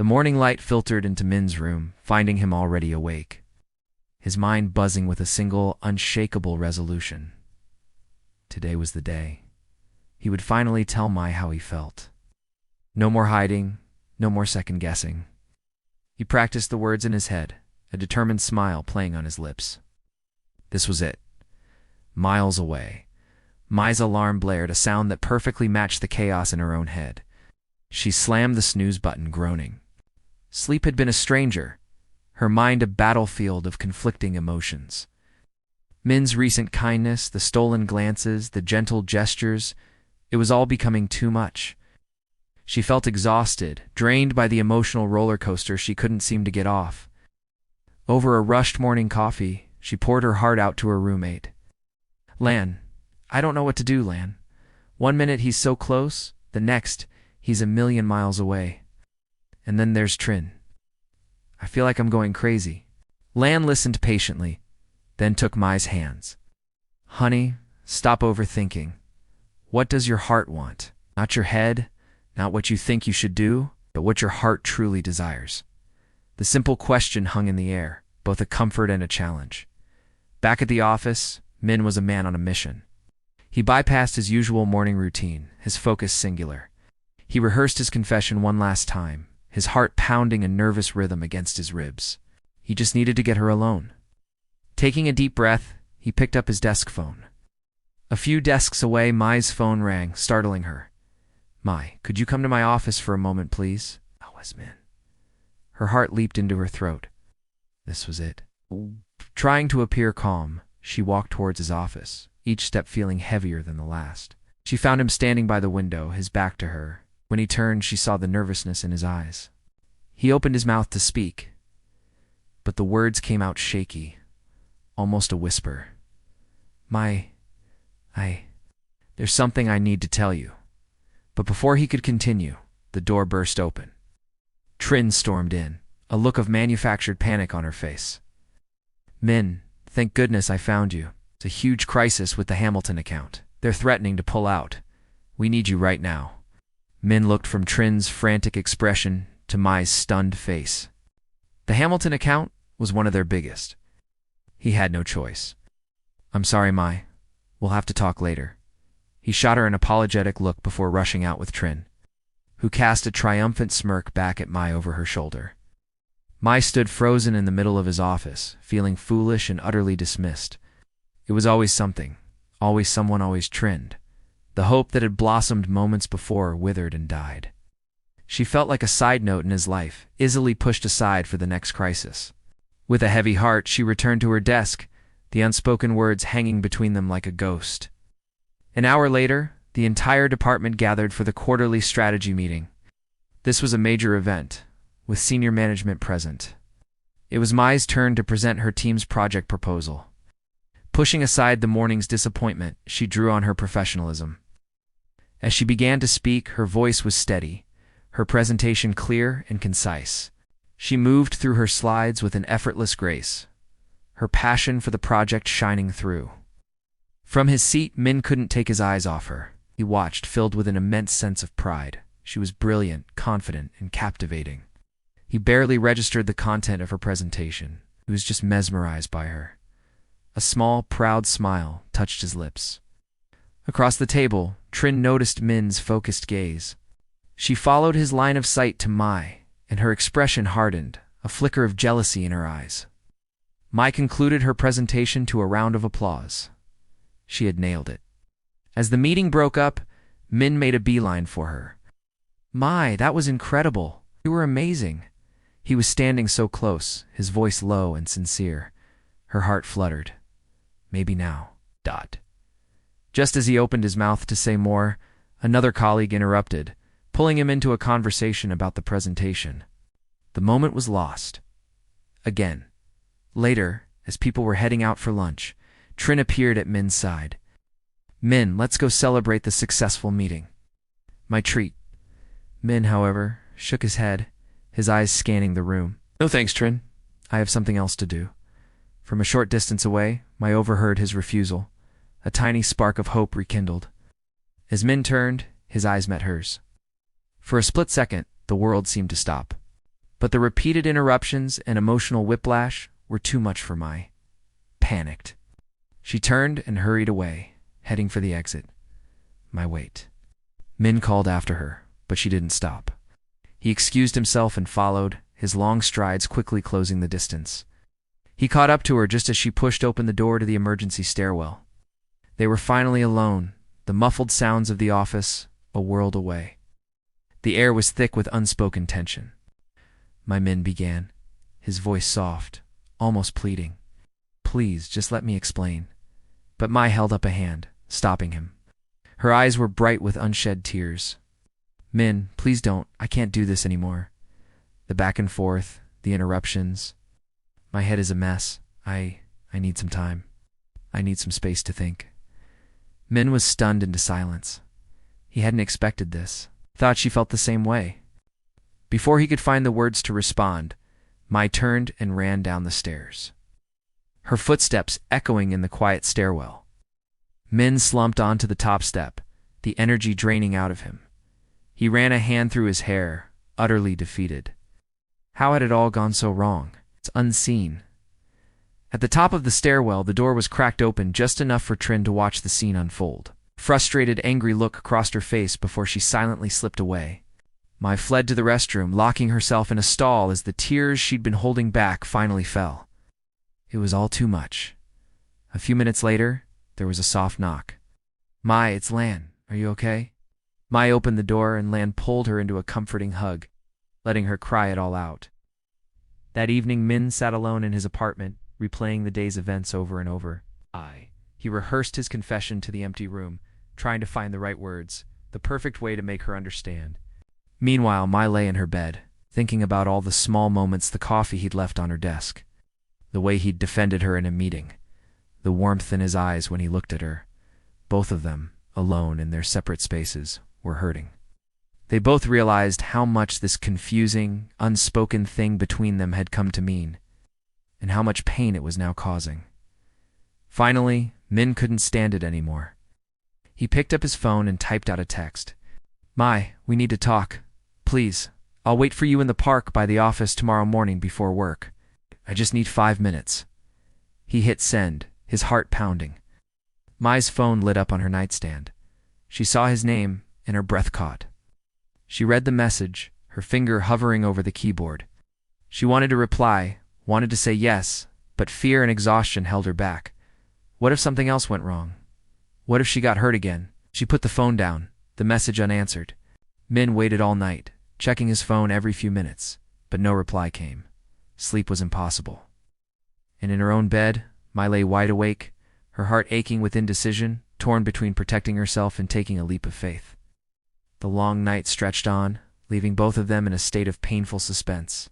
The morning light filtered into Min's room, finding him already awake, his mind buzzing with a single, unshakable resolution. Today was the day. He would finally tell Mai how he felt. No more hiding, no more second-guessing. He practiced the words in his head, a determined smile playing on his lips. This was it. Miles away. Mai's alarm blared, a sound that perfectly matched the chaos in her own head. She slammed the snooze button, groaning. Sleep had been a stranger, her mind a battlefield of conflicting emotions. Min's recent kindness, the stolen glances, the gentle gestures, it was all becoming too much. She felt exhausted, drained by the emotional roller coaster she couldn't seem to get off. Over a rushed morning coffee, she poured her heart out to her roommate. Lan, I don't know what to do, Lan. One minute he's so close, the next he's a million miles away. And then there's Trin. I feel like I'm going crazy. Lan listened patiently, then took Mai's hands. Honey, stop overthinking. What does your heart want? Not your head, not what you think you should do, but what your heart truly desires. The simple question hung in the air, both a comfort and a challenge. Back at the office, Min was a man on a mission. He bypassed his usual morning routine, his focus singular. He rehearsed his confession one last time, his heart pounding a nervous rhythm against his ribs. He just needed to get her alone. Taking a deep breath, he picked up his desk phone. A few desks away, Mai's phone rang, startling her. Mai, could you come to my office for a moment, please? That was Min. Her heart leaped into her throat. This was it. Trying to appear calm, she walked towards his office, each step feeling heavier than the last. She found him standing by the window, his back to her. When he turned, she saw the nervousness in his eyes. He opened his mouth to speak, but the words came out shaky, almost a whisper. There's something I need to tell you. But before he could continue, the door burst open. Trin stormed in, a look of manufactured panic on her face. Min, thank goodness I found you. It's a huge crisis with the Hamilton account. They're threatening to pull out. We need you right now. Min looked from Trin's frantic expression to Mai's stunned face. The Hamilton account was one of their biggest. He had no choice. I'm sorry, Mai. We'll have to talk later. He shot her an apologetic look before rushing out with Trin, who cast a triumphant smirk back at Mai over her shoulder. Mai stood frozen in the middle of his office, feeling foolish and utterly dismissed. It was always something, always someone, always Trin. The hope that had blossomed moments before withered and died. She felt like a side note in his life, easily pushed aside for the next crisis. With a heavy heart, she returned to her desk, the unspoken words hanging between them like a ghost. An hour later, the entire department gathered for the quarterly strategy meeting. This was a major event, with senior management present. It was Mai's turn to present her team's project proposal. Pushing aside the morning's disappointment, she drew on her professionalism. As she began to speak, her voice was steady, her presentation clear and concise. She moved through her slides with an effortless grace, her passion for the project shining through. From his seat, Min couldn't take his eyes off her. He watched, filled with an immense sense of pride. She was brilliant, confident, and captivating. He barely registered the content of her presentation. He was just mesmerized by her. A small, proud smile touched his lips. Across the table, Trin noticed Min's focused gaze. She followed his line of sight to Mai, and her expression hardened, a flicker of jealousy in her eyes. Mai concluded her presentation to a round of applause. She had nailed it. As the meeting broke up, Min made a beeline for her. Mai, that was incredible. You were amazing. He was standing so close, his voice low and sincere. Her heart fluttered. Maybe now. ... Just as he opened his mouth to say more, another colleague interrupted, pulling him into a conversation about the presentation. The moment was lost. Again. Later, as people were heading out for lunch, Trin appeared at Min's side. Min, let's go celebrate the successful meeting. My treat. Min, however, shook his head, his eyes scanning the room. No thanks, Trin. I have something else to do. From a short distance away, Mai overheard his refusal. A tiny spark of hope rekindled. As Min turned, his eyes met hers. For a split second, the world seemed to stop. But the repeated interruptions and emotional whiplash were too much for Mai. Panicked. She turned and hurried away, heading for the exit. Mai, wait. Min called after her, but she didn't stop. He excused himself and followed, his long strides quickly closing the distance. He caught up to her just as she pushed open the door to the emergency stairwell. They were finally alone, the muffled sounds of the office a world away. The air was thick with unspoken tension. My Min began, his voice soft, almost pleading. Please, just let me explain. But Mai held up a hand, stopping him. Her eyes were bright with unshed tears. Min, please don't. I can't do this anymore. The back and forth, the interruptions. My head is a mess. I need some time. I need some space to think. Min was stunned into silence. He hadn't expected this. Thought she felt the same way. Before he could find the words to respond, Mai turned and ran down the stairs, her footsteps echoing in the quiet stairwell. Min slumped onto the top step, the energy draining out of him. He ran a hand through his hair, utterly defeated. How had it all gone so wrong? It's unseen. At the top of the stairwell, the door was cracked open just enough for Trin to watch the scene unfold. Frustrated, angry look crossed her face before she silently slipped away. Mai fled to the restroom, locking herself in a stall as the tears she'd been holding back finally fell. It was all too much. A few minutes later, there was a soft knock. Mai, it's Lan. Are you okay? Mai opened the door and Lan pulled her into a comforting hug, letting her cry it all out. That evening, Min sat alone in his apartment, replaying the day's events over and over. He rehearsed his confession to the empty room, trying to find the right words, the perfect way to make her understand. Meanwhile, Mai lay in her bed, thinking about all the small moments, the coffee he'd left on her desk, the way he'd defended her in a meeting, the warmth in his eyes when he looked at her. Both of them, alone in their separate spaces, were hurting. They both realized how much this confusing, unspoken thing between them had come to mean, and how much pain it was now causing. Finally, Min couldn't stand it anymore. He picked up his phone and typed out a text. Mai, we need to talk. Please, I'll wait for you in the park by the office tomorrow morning before work. I just need 5 minutes. He hit send, his heart pounding. Mai's phone lit up on her nightstand. She saw his name, and her breath caught. She read the message, her finger hovering over the keyboard. She wanted to reply, wanted to say yes, but fear and exhaustion held her back. What if something else went wrong? What if she got hurt again? She put the phone down, the message unanswered. Min waited all night, checking his phone every few minutes, but no reply came. Sleep was impossible. And in her own bed, Mai lay wide awake, her heart aching with indecision, torn between protecting herself and taking a leap of faith. The long night stretched on, leaving both of them in a state of painful suspense.